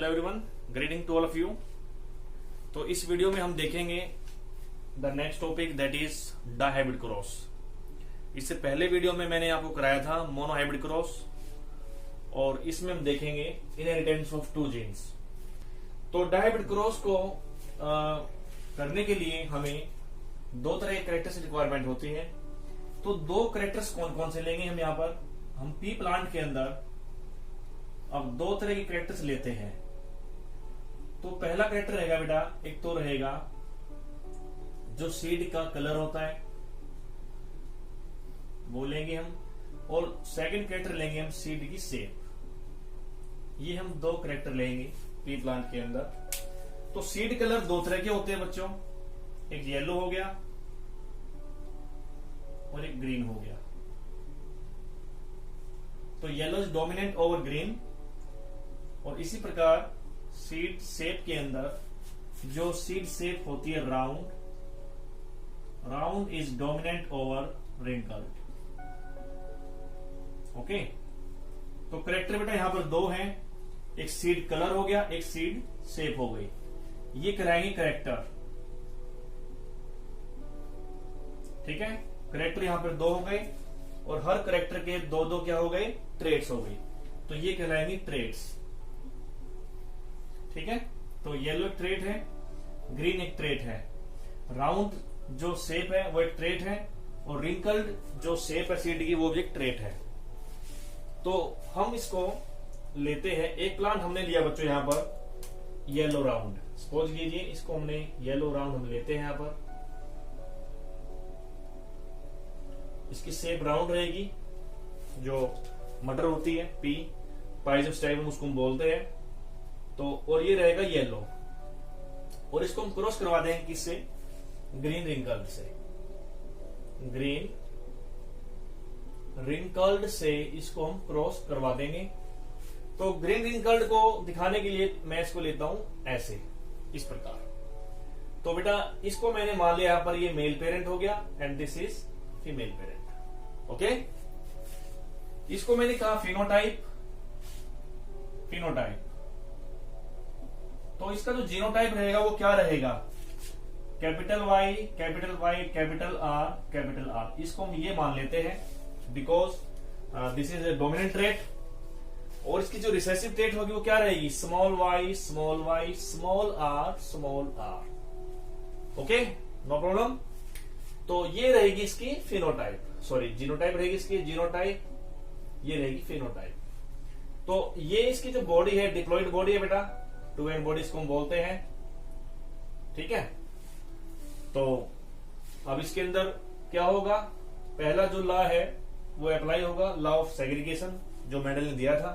Hello everyone, greeting to all of you. तो इस video में हम देखेंगे the next topic that is dihybrid cross. इससे पहले वीडियो में मैंने आपको कराया था मोनोहाइब्रिड क्रॉस और इसमें हम देखेंगे इनहेरिटेंस ऑफ टू जीन्स। तो डायहाइब्रिड क्रॉस को करने के लिए हमें दो तरह के कैरेक्टर्स रिक्वायरमेंट होती है। तो दो कैरेक्टर्स कौन कौन से लेंगे हम यहाँ पर? हम पी प्लांट के अंदर अब दो तरह के कैरेक्टर्स लेते हैं। तो पहला कैरेक्टर रहेगा बेटा, एक तो रहेगा जो सीड का कलर होता है वो लेंगे हम, और सेकंड कैरेक्टर लेंगे हम सीड की शेप। ये हम दो कैरेक्टर लेंगे पी प्लांट के अंदर। तो सीड कलर दो तरह के होते हैं बच्चों, एक येलो हो गया और एक ग्रीन हो गया। तो yellow is dominant over green, और इसी प्रकार सीड शेप के अंदर जो सीड शेप होती है round, round is dominant over wrinkled. Okay, तो कैरेक्टर बेटा यहां पर दो हैं, एक सीड कलर हो गया, एक सीड शेप हो गई। ये कराएंगे कैरेक्टर, ठीक है। कैरेक्टर यहां पर दो हो गए और हर कैरेक्टर के दो दो क्या हो गए? ट्रेट्स हो गई। तो ये कहलाएंगे ट्रेट्स, ठीक है। तो येलो एक ट्रेट है, ग्रीन एक ट्रेट है, राउंड जो शेप है वो एक ट्रेट है, और रिंकल्ड जो शेप है सीड की वो भी एक ट्रेट है। तो हम इसको लेते हैं, एक प्लांट हमने लिया बच्चों यहां पर येलो राउंड। सपोज कीजिए इसको हमने येलो राउंड हम लेते हैं यहां पर, इसकी शेप राउंड रहेगी, जो मटर होती है पी पाइजोस्टाइलम उसको हम बोलते हैं। तो और ये रहेगा येलो, और इसको हम क्रॉस करवा देंगे किससे? ग्रीन रिंकल्ड से। ग्रीन रिंकल्ड से इसको हम क्रॉस करवा देंगे। तो ग्रीन रिंकल्ड को दिखाने के लिए मैं इसको लेता हूं ऐसे, इस प्रकार। तो बेटा इसको मैंने मान लिया यहां पर ये मेल पेरेंट हो गया and this is female parent. Okay, इसको मैंने कहा फिनोटाइप। फिनोटाइप तो इसका जो जीनोटाइप रहेगा वो क्या रहेगा? Capital Y, capital Y, capital R. इसको हम ये मान लेते हैं because this is a dominant trait, और इसकी जो रिसेसिव ट्रेट होगी वो क्या रहेगी? Small y, small y, small r, small r. Okay, no problem. तो ये रहेगी इसकी फिनोटाइप, सॉरी जीनोटाइप रहेगी इसकी, जीनोटाइप ये रहेगी फिनोटाइप। तो ये इसकी जो बॉडी है डिप्लॉइड बॉडी है बेटा, टू एंड बॉडी इसको हम बोलते हैं, ठीक है। तो अब इसके अंदर क्या होगा? पहला जो लॉ है वो अप्लाई होगा, लॉ ऑफ सेग्रीगेशन, जो मेंडल ने दिया था।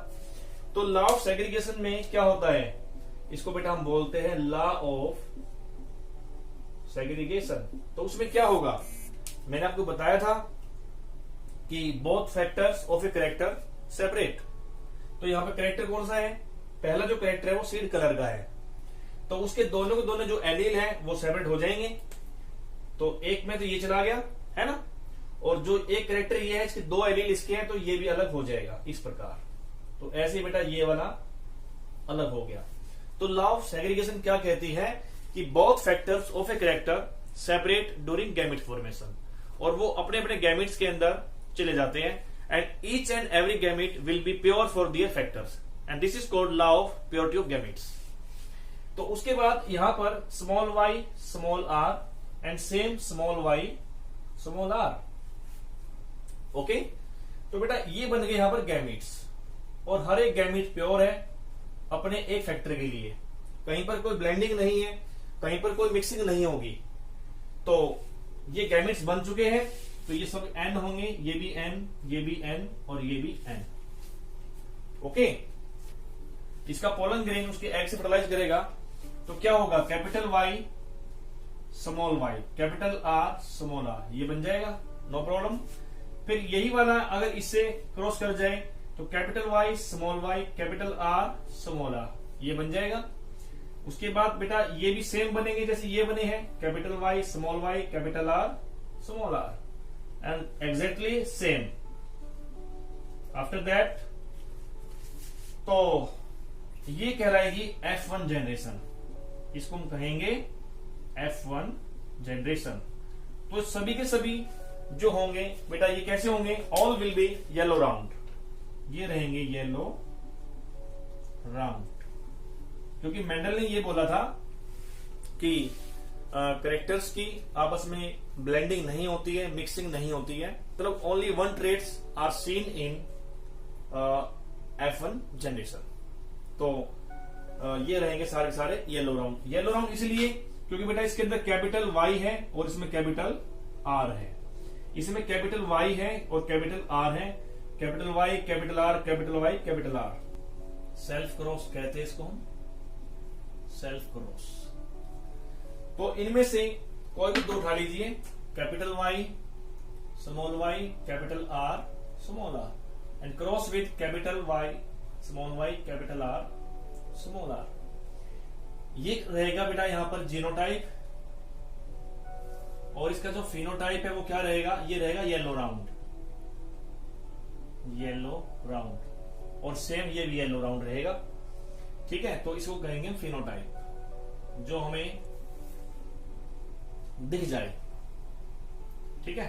तो लॉ ऑफ सेग्रीगेशन में क्या होता है? इसको बेटा हम बोलते हैं लॉ ऑफ सेग्रीगेशन। तो उसमें क्या होगा? मैंने आपको बताया था कि both factors of a character separate. तो यहां पे कैरेक्टर कौन सा है? पहला जो कैरेक्टर है वो सीड कलर का है, तो उसके दोनों के दोनों जो एलील है वो सेपरेट हो जाएंगे। तो एक में तो ये चला गया है ना, और जो एक कैरेक्टर ये है इसके दो एलील इसके हैं, तो ये भी अलग हो जाएगा इस प्रकार। तो ऐसे बेटा ये वाला अलग हो गया। तो लॉ ऑफ सेग्रीगेशन क्या कहती है कि both factors of a character separate during gamete formation, और वो अपने अपने गैमेट्स के अंदर चले जाते हैं, and each and every gamete will be pure for their factors, and this is called law of purity of gametes. तो उसके बाद यहां पर small y, small r, and same small y, small r. Okay, तो बेटा ये बन गए यहां पर गैमेट्स, और हर एक गैमेट प्योर है अपने एक फैक्टर के लिए, कहीं पर कोई ब्लेंडिंग नहीं है, कहीं पर कोई मिक्सिंग नहीं होगी। तो ये गैमेट्स बन चुके हैं, तो ये सब एन होंगे, ये भी एन, ये भी एन, और ये भी एन। ओके, इसका पोलन ग्रेन उसके एग से फर्टिलाइज करेगा, तो क्या होगा? Capital Y, small y, capital R, small r, ये बन जाएगा, नो प्रॉब्लम। फिर यही वाला अगर इससे क्रॉस कर जाए तो capital Y, small y, capital R, small r, ये बन जाएगा। उसके बाद बेटा ये भी सेम बनेंगे जैसे ये बने हैं, capital Y, small y, capital R, small r, and exactly same. After that तो ये कहलाएगी F1 जनरेशन, इसको हम कहेंगे F1 जनरेशन। तो सभी के सभी जो होंगे बेटा ये कैसे होंगे, all will be yellow round, ये रहेंगे येलो राउंड, क्योंकि मेंडल ने ये बोला था कि कैरेक्टर्स की आपस में ब्लेंडिंग नहीं होती है, मिक्सिंग नहीं होती है, मतलब only one traits are seen in F1 generation. तो ये रहेंगे सारे के सारे येलो राउंड। येलो राउंड इसलिए क्योंकि बेटा इसके अंदर कैपिटल Y है और इसमें कैपिटल R है, इसमें कैपिटल Y है और कैपिटल R है, capital Y capital R capital Y capital R। Self cross कहते हैं इसको हम, सेल्फ क्रॉस। तो इनमें से कोई भी दो उठा लीजिए, capital Y small y capital R small r and cross with capital Y small y capital R small r। ये रहेगा बेटा यहां पर जीनोटाइप, और इसका जो फिनोटाइप है वो क्या रहेगा, ये रहेगा येलो राउंड, येलो राउंड, और सेम ये भी येलो राउंड रहेगा। ठीक है, तो इसको कहेंगे फिनोटाइप, जो हमें दिख जाए। ठीक है,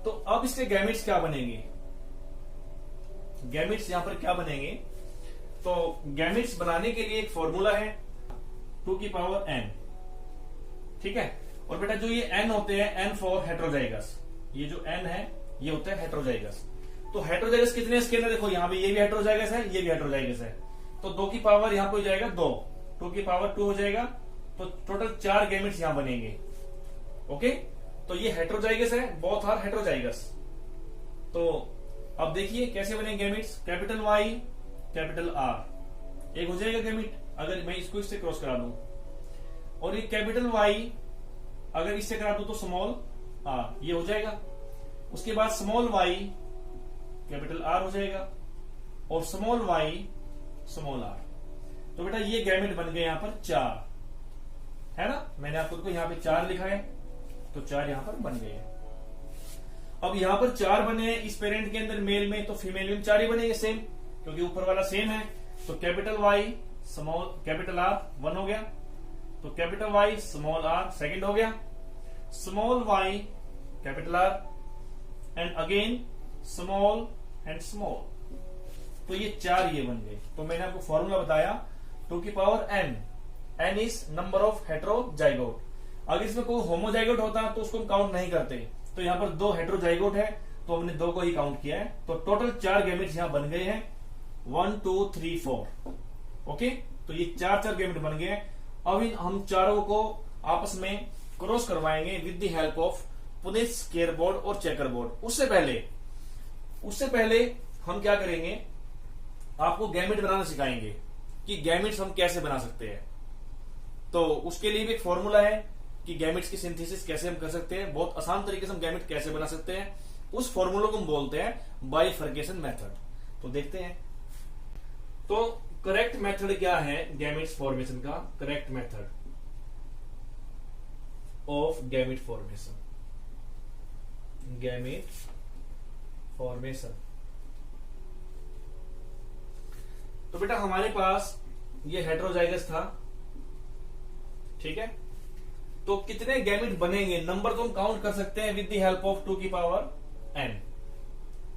तो अब इसके गैमेट्स क्या बनेंगे, गैमेट्स यहां पर क्या बनेंगे, तो गैमेट्स बनाने के लिए एक फॉर्मूला है 2 की पावर n। ठीक है, और बेटा जो ये n होते हैं, n फॉर हेट्रोजाइगस, ये जो n है ये होता है हेट्रोजाइगस। तो हेट्रोजाइगस कितने इसके अंदर, देखो यहां पे ये भी हेट्रोजाइगस है, ये भी हेट्रोजाइगस है, तो 2 की पावर यहां पर हो जाएगा 2, 2 की पावर 2 हो जाएगा, तो टोटल 4 गैमेट्स यहां बनेंगे। ओके, तो ये हेट्रोजाइगस है, बोथ आर हेट्रोजाइगस। तो अब देखिए कैसे बनेंगे gametes, capital Y capital R एक हो जाएगा गैमेट, अगर मैं इसको इससे क्रॉस करा दूं, और ये कैपिटल Y अगर इससे करा दूं तो स्मॉल r ये हो जाएगा। उसके बाद स्मॉल y कैपिटल R हो जाएगा, और स्मॉल y स्मॉल r। तो बेटा ये गैमेट बन गए यहां पर 4, है ना, मैंने आपको यहां पे 4 लिखा है, तो 4 यहां पर बन गए हैं। अब यहां पर 4 बने हैं इस पेरेंट के अंदर मेल में, तो फीमेल में 4 ही बनेंगे सेम, क्योंकि ऊपर वाला सेम है। तो capital Y small capital R 1 हो गया, तो capital Y small r second हो गया, small y capital R and again small and small. तो ये 4 ये बन गए। तो मैंने आपको फॉर्मूला बताया 2 की power n, n is number of heterozygote. अगर इसमें कोई होमोजाइगोट होता तो उसको हम काउंट नहीं करते, तो यहां पर 2 हेट्रोजाइगोट है तो हमने 2 को ही काउंट किया है। तो टोटल 4 गैमेट्स यहां बन गए हैं, 1 2 3 4। ओके, तो ये 4 गैमेट बन गए हैं। अब इन हम चारों को आपस में क्रॉस करवाएंगे with the help of Punnett square board और चेकर बोर्ड। उससे पहले हम क्या करेंगे, आपको गैमेट बनाना सिखाएंगे कि गैमेट्स हम कैसे बना सकते हैं। तो उसके लिए भी एक फॉर्मूला है कि गैमेट्स की सिंथेसिस कैसे हम कर सकते हैं, बहुत आसान तरीके से हम गैमेट कैसे बना सकते हैं। उस फॉर्मूला को हम बोलते हैं बाइफर्केशन मेथड। तो देखते हैं, तो करेक्ट मेथड क्या है गैमेट्स फॉर्मेशन का, correct method of gamete formation, gamete formation. तो बेटा हमारे पास ये हेट्रोजाइगस था, ठीक है, तो कितने गैमेट बनेंगे, नंबर तो हम काउंट कर सकते हैं विद द हेल्प ऑफ 2 की पावर n।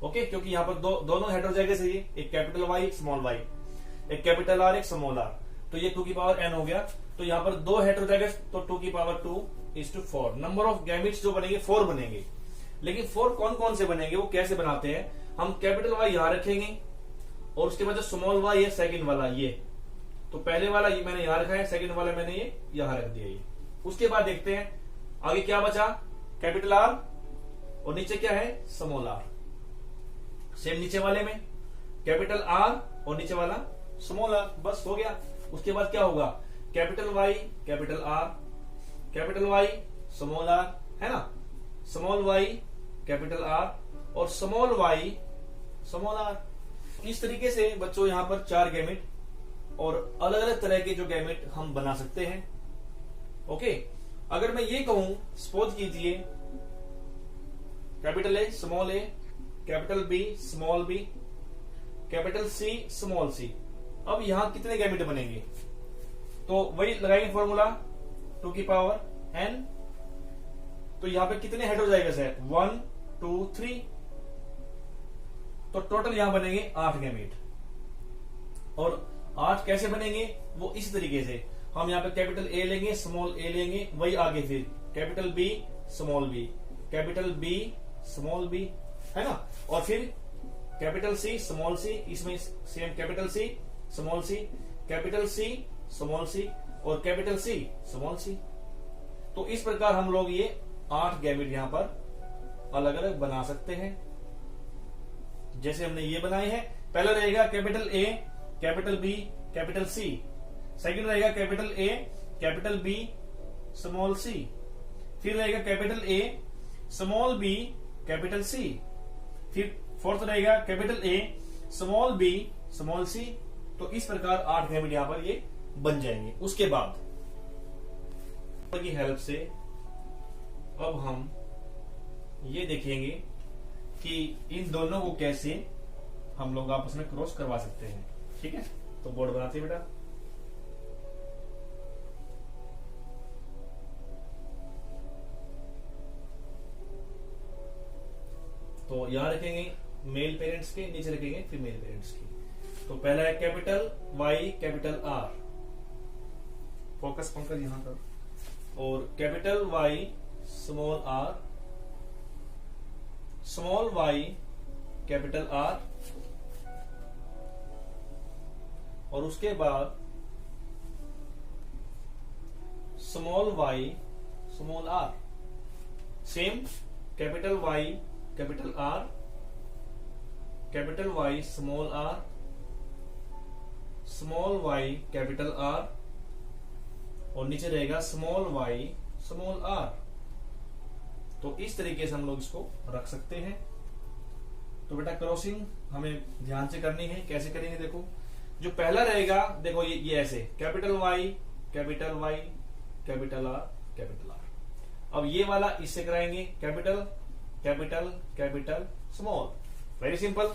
ओके, क्योंकि यहां पर दोनों हेट्रोजाइगस है, ये एक कैपिटल Y एक स्मॉल y, एक कैपिटल R एक स्मॉल r, तो ये 2 की पावर n हो गया। तो यहां पर 2 हेट्रोजाइगस, तो 2 की पावर 2:4। नंबर ऑफ गैमेट्स जो बनेंगे 4 बनेंगे। लेकिन 4 कौन कौन से बनेंगे, वो कैसे बनाते हैं, हम कैपिटल Y यहां रखेंगे, और उसके बाद जो स्मॉल y है सेकंड वाला ये, तो पहले वाला ये मैंने यहां रखा है, सेकंड वाला मैंने ये यहां रख दिया ये। उसके बाद देखते हैं आगे क्या बचा, कैपिटल R और नीचे क्या है स्मॉल r। सेम नीचे वाले में कैपिटल R और नीचे वाला स्मॉल r, बस हो गया। उसके बाद क्या होगा, capital Y capital R, capital Y small r, है ना, स्मॉल y कैपिटल R और स्मॉल y स्मॉल r। इस तरीके से बच्चों यहां पर 4 गैमेट और अलग अलग तरह के जो गैमेट हम बना सकते हैं। ओके, अगर मैं ये कहूं, सपोज कीजिए capital A small a, capital B small b, capital C small c, अब यहां कितने गैमेट बनेंगे, तो वही लगाएंगे फॉर्मूला 2 की पावर n। तो यहां पे कितने हेड हो जाएगा सर, 1 2 3, तो टोटल यहां बनेंगे 8 गैमेट। और 8 कैसे बनेंगे, वो इस तरीके से, हम यहां पे कैपिटल ए लेंगे, स्मॉल ए लेंगे, वही आगे फिर capital B small B, capital B small b, है ना, और फिर कैपिटल सी स्मॉल सी, इसमें same capital C small c, capital C small c और कैपिटल सी स्मॉल सी। तो इस प्रकार हम लोग ये 8 गैमेट यहां पर अलग अलग बना सकते हैं, जैसे हमने ये बनाए हैं। पहला रहेगा capital A capital B capital C, second रहेगा capital A capital B small C, फिर रहेगा capital A small B capital C, फिर फोर्थ रहेगा capital A small B small C. तो इस प्रकार 8 गैमेट यहां पर ये बन जाएंगे। उसके बाद की हेल्प से अब हम ये देखेंगे कि इन दोनों को कैसे हम लोग आपस में क्रॉस करवा सकते हैं। ठीक है, तो बोर्ड बनाते हैं बेटा। तो यहां रखेंगे मेल पेरेंट्स के, नीचे रखेंगे फीमेल पेरेंट्स की। तो पहला है capital Y capital R, focus Pankaj यहां पर, और capital Y small r, small y capital R, और उसके बाद small y small r, same capital Y capital R, capital Y small r, small y capital R, और नीचे रहेगा स्मॉल वाई स्मॉल आर। तो इस तरीके से हम लोग इसको रख सकते हैं। तो बेटा क्रॉसिंग हमें ध्यान से करनी है, कैसे करेंगे देखो। जो पहला रहेगा देखो ये ऐसे capital Y capital R capital R. अब ये वाला इससे कराएंगे capital capital capital small, very simple,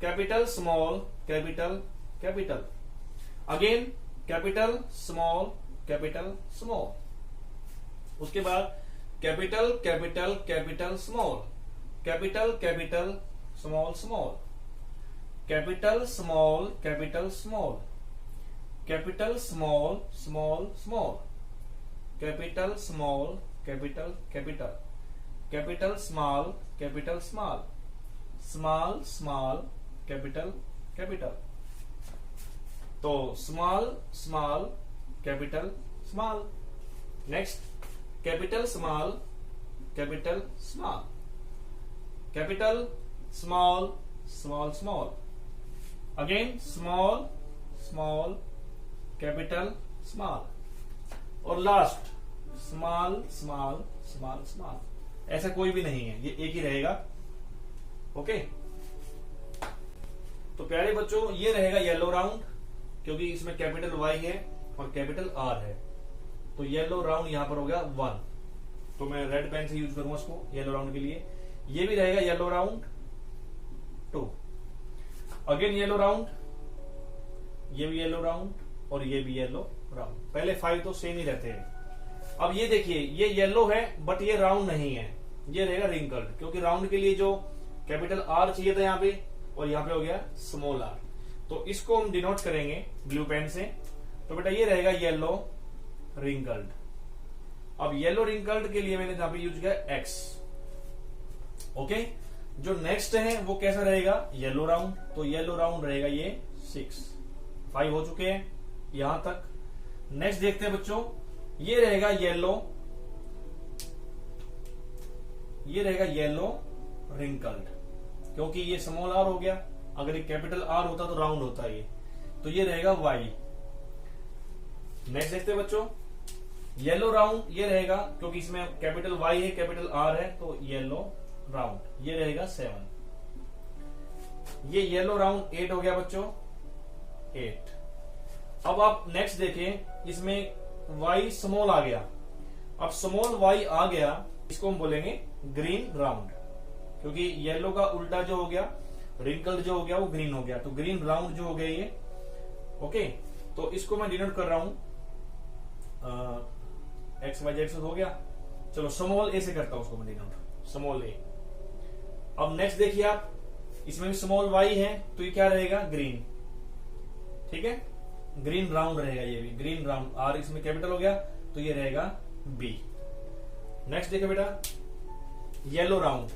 capital small capital capital, again capital small capital small, उसके बाद capital capital capital small, capital capital small small, capital small capital small, capital small small small, capital small capital capital, capital small capital small, small small capital capital. तो small small capital small, next capital small capital small, capital small small small, again small small capital small, और last small small small small. ऐसा कोई भी नहीं है, ये एक ही रहेगा। ओके, तो प्यारे बच्चों ये रहेगा येलो राउंड, क्योंकि इसमें कैपिटल वाई है और कैपिटल आर है। तो येलो राउंड यहां पर हो गया 1, तो मैं रेड पेन से यूज करूंगा इसको येलो राउंड के लिए। ये भी रहेगा yellow round 2, again yellow round, ये भी येलो राउंड और ये भी येलो राउंड। पहले 5 तो सेम ही रहते हैं। अब ये देखिए ये येलो है बट ये राउंड नहीं है, ये रहेगा रिंकल्ड, क्योंकि राउंड के लिए जो कैपिटल आर चाहिए था यहाँ पे, और यहाँ पे हो गया स्मॉल आर। तो इसको हम डिनोट करेंगे ब्लू पेन से। तो बेटा ये रहेगा येलो रिंकल्ड। अब येलो रिंकल्ड के लिए मैंने जहां पे यूज किया एक्स। ओके, जो नेक्स्ट है वो कैसा रहेगा, येलो राउंड। तो येलो राउंड रहेगा ये 6, 5 हो चुके हैं यहां तक। नेक्स्ट देखते हैं बच्चों, ये रहेगा येलो, ये रहेगा येलो रिंकल्ड, क्योंकि ये स्मॉल आर हो गया। अगर ये कैपिटल आर होता तो राउंड होता ये। तो ये रहेगा वाई। नेक्स्ट देखते हैं बच्चों, येलो राउंड ये रहेगा, क्योंकि इसमें कैपिटल वाई है कैपिटल आर है, तो येलो राउंड ये रहेगा 7। ये येलो राउंड 8 हो गया बच्चों, 8। अब आप नेक्स्ट देखें, इसमें वाई स्मॉल आ गया। अब स्मॉल वाई आ गया, इसको हम बोलेंगे ग्रीन राउंड, क्योंकि येलो का उल्टा जो हो गया रिंकल्ड जो हो गया वो ग्रीन हो गया। तो ग्रीन राउंड जो हो गया ये ओके, तो इसको मैं डिनोट कर रहा हूं XYZ से हो गया। चलो स्मॉल ए से करता हूं उसको मैं डिनोट, स्मॉल ए। अब नेक्स्ट देखिए आप, इसमें भी स्मॉल वाई है, तो ये क्या रहेगा, ग्रीन। ठीक है, ग्रीन राउंड रहेगा, ये भी ग्रीन राउंड, आर इसमें कैपिटल हो गया, तो ये रहेगा बी। नेक्स्ट देखो बेटा, येलो राउंड।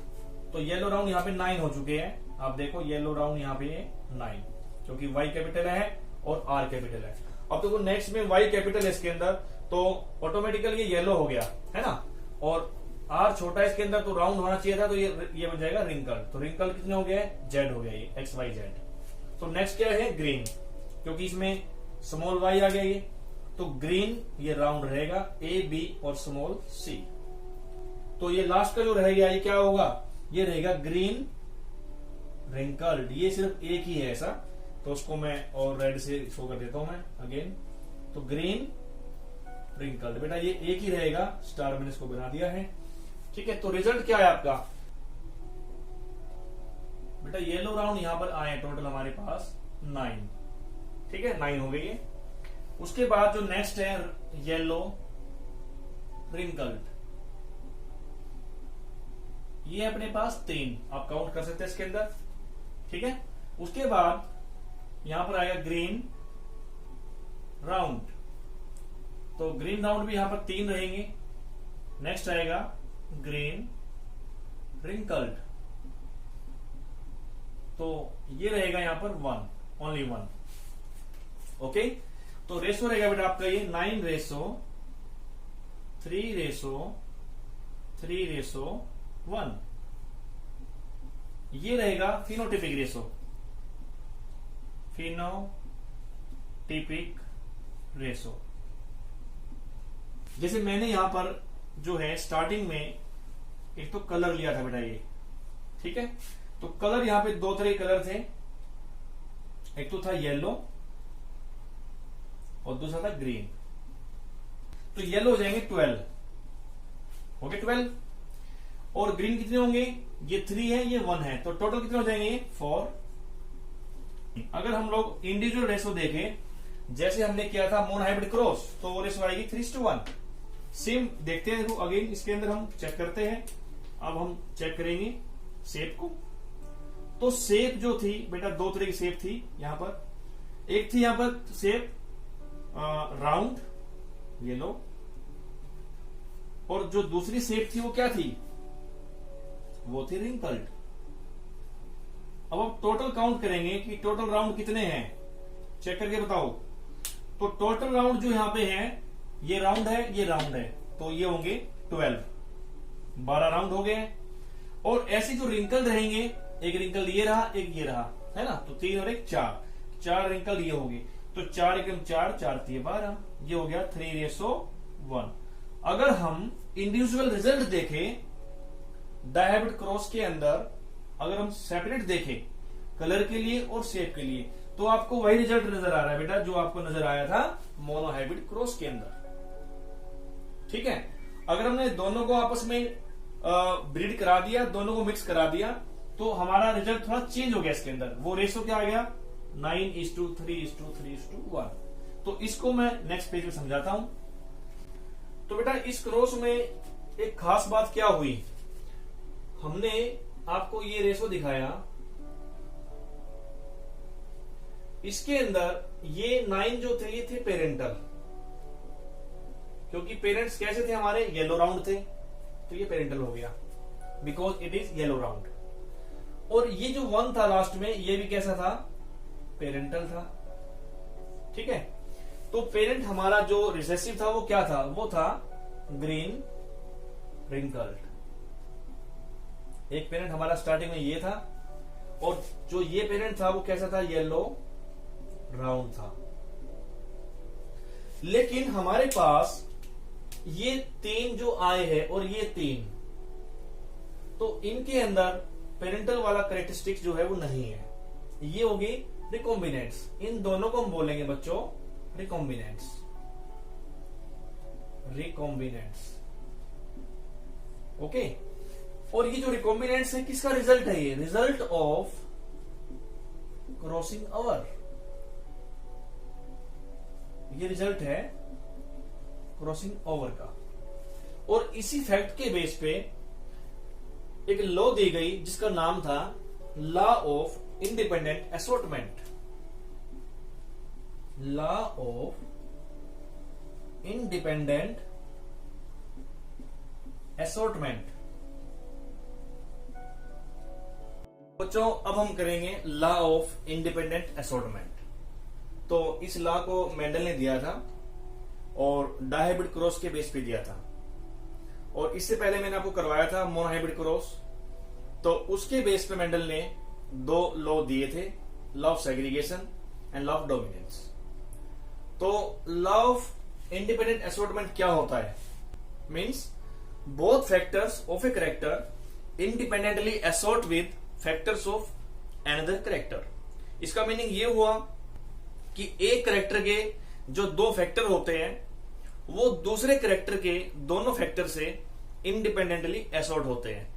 तो येलो राउंड यहाँ पे 9 हो चुके हैं, आप देखो येलो राउंड यहाँ पे 9, क्योंकि वाई कैपिटल है और आर कैपिटल है। अब देखो नेक्स्ट में वाई कैपिटल है इसके अंदर, तो ऑटोमेटिकली ये येलो हो गया है ना, और आर छोटा है इसके अंदर, तो राउंड होना चाहिए था, तो ये बन जाएगा रिंकल। तो रिंकल कितने हो गए, जेड हो गया, ये XYZ। तो नेक्स्ट क्या है, ग्रीन, क्योंकि इसमें स्मॉल वाई आ गया ये, तो ग्रीन ये राउंड रहेगा, ए बी और स्मॉल सी। तो ये लास्ट का जो रहेगा ये क्या होगा, ये रहेगा ग्रीन रिंकल्ड। ये सिर्फ एक ही है ऐसा, तो उसको मैं और रेड से शो कर देता हूं मैं अगेन। तो ग्रीन रिंकल्ड, बेटा ये एक ही रहेगा, स्टार मैंने इसको बना दिया है। ठीक है, तो रिजल्ट क्या है आपका बेटा, येलो राउंड यहां पर आए टोटल हमारे पास 9। ठीक है, 9 हो गई है। उसके बाद जो नेक्स्ट है येलो रिंकल्ड, ये अपने पास 3, आप काउंट कर सकते हैं इसके अंदर। ठीक है, उसके बाद यहां पर आएगा ग्रीन राउंड, तो ग्रीन राउंड भी यहां पर 3 रहेंगे। नेक्स्ट आएगा ग्रीन रिंकल्ड, तो ये रहेगा यहां पर 1, ओनली 1। ओके, तो रेशो रहेगा बेटा आपका ये 9:3:3:1, ये रहेगा फिनोटिपिक रेशो, फिनोटिपिक रेशो। जैसे मैंने यहां पर जो है स्टार्टिंग में एक तो कलर लिया था बेटा ये, ठीक है, तो कलर यहां पे 2 तरह के कलर थे, एक तो था येलो और दूसरा था ग्रीन। तो येलो हो जाएंगे 12, ओके 12, और ग्रीन कितने होंगे, ये 3 है ये 1 है, तो टोटल कितने हो जाएंगे 4। अगर हम लोग इंडिविजुअल रेशो देखें, जैसे हमने किया था मोनो हाइब्रिड क्रॉस, तो वो रेशो आएगी 3:1। सेम देखते हैं अगेन, इसके अंदर हम चेक करते हैं। अब हम चेक करेंगे शेप को। तो शेप जो थी बेटा, 2 तरह की शेप थी यहां पर, एक थी यहां पर शेप राउंड येलो, और जो दूसरी शेप थी वो क्या थी, वो थी रिंकल्ड। अब हम टोटल काउंट करेंगे कि टोटल राउंड कितने हैं, चेक करके बताओ। तो टोटल राउंड जो यहां पे है, ये राउंड है ये राउंड है, तो ये होंगे 12, 12 राउंड हो गए। और ऐसे जो रिंकल रहेंगे, एक रिंकल ये रहा एक ये रहा, है ना, तो 3 और 1 4 रिंकल ये होंगे, तो 4 एकम 4, 4 3 12, ये हो गया 3:1। अगर हम इंडिविजुअल रिजल्ट देखें डायहाइब्रिड क्रॉस के अंदर, अगर हम सेपरेट देखें कलर के लिए और शेप के लिए, तो आपको वही रिजल्ट नजर आ रहा है बेटा जो आपको नजर आया था मोनो हाइब्रिड क्रॉस के अंदर। ठीक है, अगर हमने दोनों को आपस में ब्रीड करा दिया, दोनों को मिक्स करा दिया, तो हमारा रिजल्ट थोड़ा चेंज हो गया इसके अंदर। वो रेशो क्या आ गया, 9:3:3:1। तो इसको मैं नेक्स्ट पेज में समझाता हूं। तो बेटा इस क्रॉस में एक खास बात क्या हुई, हमने आपको ये रेशो दिखाया, इसके अंदर ये 9 जो थे ये थे पेरेंटल, क्योंकि पेरेंट्स कैसे थे हमारे, येलो राउंड थे, तो ये पेरेंटल हो गया because it is yellow round. और ये जो 1 था लास्ट में, ये भी कैसा था, पेरेंटल था। ठीक है, तो पेरेंट हमारा जो रिसेसिव था वो क्या था, वो था ग्रीन रिंकल्ड। एक पेरेंट हमारा स्टार्टिंग में ये था, और जो ये पेरेंट था वो कैसा था, येलो राउंड था। लेकिन हमारे पास ये 3 जो आए हैं और ये 3, तो इनके अंदर पेरेंटल वाला कैरेक्टरिस्टिक्स जो है वो नहीं है, ये होगी रिकॉम्बिनेंट्स। इन दोनों को हम बोलेंगे बच्चों रिकॉम्बिनेंट्स, रिकॉम्बिनेंट्स। ओके, और ये जो रिकॉम्बिनेंट्स है किसका रिजल्ट है, ये रिजल्ट ऑफ क्रॉसिंग ओवर। ये रिजल्ट है क्रॉसिंग ओवर का। और इसी फैक्ट के बेस पे एक लॉ दी गई जिसका नाम था law of independent assortment. Law of independent assortment. बच्चों अब हम करेंगे लॉ ऑफ इंडिपेंडेंट असॉर्टमेंट। तो इस लॉ को मेंडल ने दिया था और डायहाइब्रिड क्रॉस के बेस पे दिया था। और इससे पहले मैंने आपको करवाया था मोनोहाइब्रिड क्रॉस। तो उसके बेस पे मेंडल ने दो लॉ दिए थे, law of segregation and law of dominance. तो लॉ ऑफ इंडिपेंडेंट असॉर्टमेंट क्या होता है? Means both factors of a character independently assort with factors of another character. इसका मीनिंग ये हुआ कि एक कैरेक्टर के जो दो फैक्टर होते हैं वो दूसरे कैरेक्टर के दोनों फैक्टर से इंडिपेंडेंटली असॉर्ट होते हैं।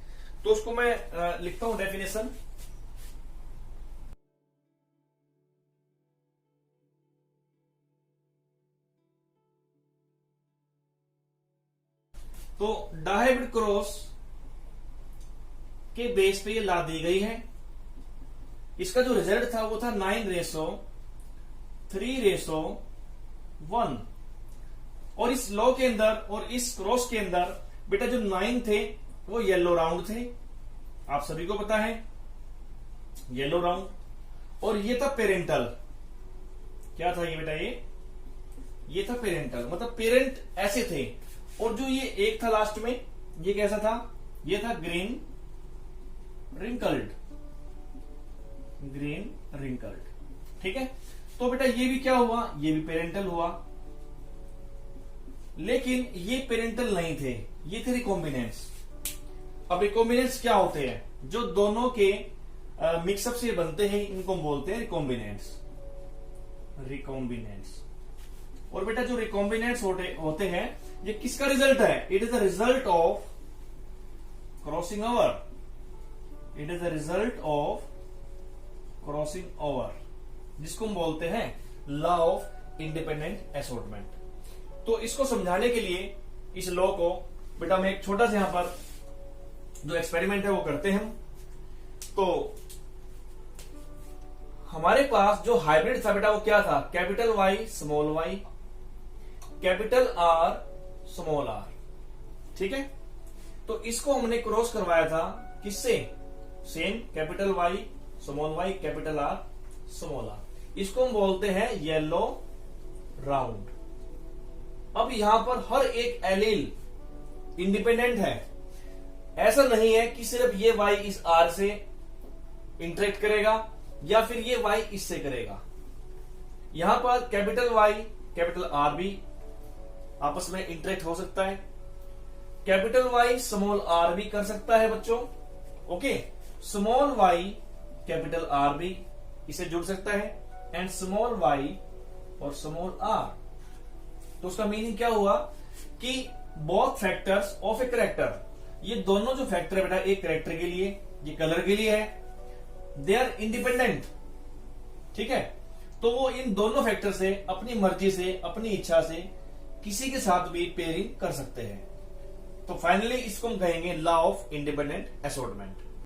तो उसको मैं लिखता हूं डेफिनेशन। तो डायहाइब्रिड क्रॉस के बेस पे ये ला दी गई है। इसका जो रिजल्ट था वो था 9:3:1। और इस लॉ के अंदर और इस क्रॉस के अंदर बेटा जो 9 थे वो येलो राउंड थे, आप सभी को पता है येलो राउंड। और ये था पेरेंटल। क्या था ये बेटा? ये था पेरेंटल, मतलब पेरेंट ऐसे थे। और जो ये एक था लास्ट में, ये कैसा था? ये था ग्रीन रिंकल्ड। ग्रीन रिंकल्ड, ठीक है। तो बेटा ये भी क्या हुआ? ये भी पेरेंटल हुआ। लेकिन ये पेरेंटल नहीं थे, ये थे रिकॉम्बिनेंट्स। अब रिकॉम्बिनेंट्स क्या होते हैं? जो दोनों के मिक्सअप से बनते हैं, इनको बोलते हैं रिकॉम्बिनेंट्स। रिकॉम्बिनेंट्स। और बेटा जो रिकॉम्बिनेंट्स होते हैं, ये किसका रिजल्ट है? It is the result of crossing over. It is the result of crossing over, जिसको हम बोलते हैं लॉ ऑफ इंडिपेंडेंट असॉर्टमेंट। तो इसको समझाने के लिए इस लॉ को बेटा मैं एक छोटा सा यहां पर जो एक्सपेरिमेंट है वो करते हैं। तो हमारे पास जो हाइब्रिड था बेटा वो क्या था? Capital Y small y, capital R small r, ठीक है। तो इसको हमने क्रॉस करवाया था किससे? Same capital Y small y capital R small r. इसको हम बोलते हैं येलो राउंड। अब यहां पर हर एक एलील इंडिपेंडेंट है। ऐसा नहीं है कि सिर्फ ये वाई इस आर से इंटरेक्ट करेगा या फिर ये वाई इससे करेगा। यहां पर कैपिटल वाई कैपिटल आर भी आपस में इंटरेक्ट हो सकता है। कैपिटल वाई स्मॉल आर भी कर सकता है बच्चों, okay. Small y capital R भी इसे जुड़ सकता है, एंड स्मॉल वाई और स्मॉल आर। तो उसका मीनिंग क्या हुआ कि both factors of a character, ये दोनों जो फैक्टर है बेटा एक कैरेक्टर के लिए, ये कलर के लिए है, दे आर इंडिपेंडेंट, ठीक है। तो वो इन दोनों फैक्टर से अपनी मर्जी से अपनी इच्छा से किसी के साथ भी पेयरिंग कर सकते हैं। तो फाइनली इसको हम कहेंगे लॉ ऑफ इंडिपेंडेंट असॉर्टमेंट।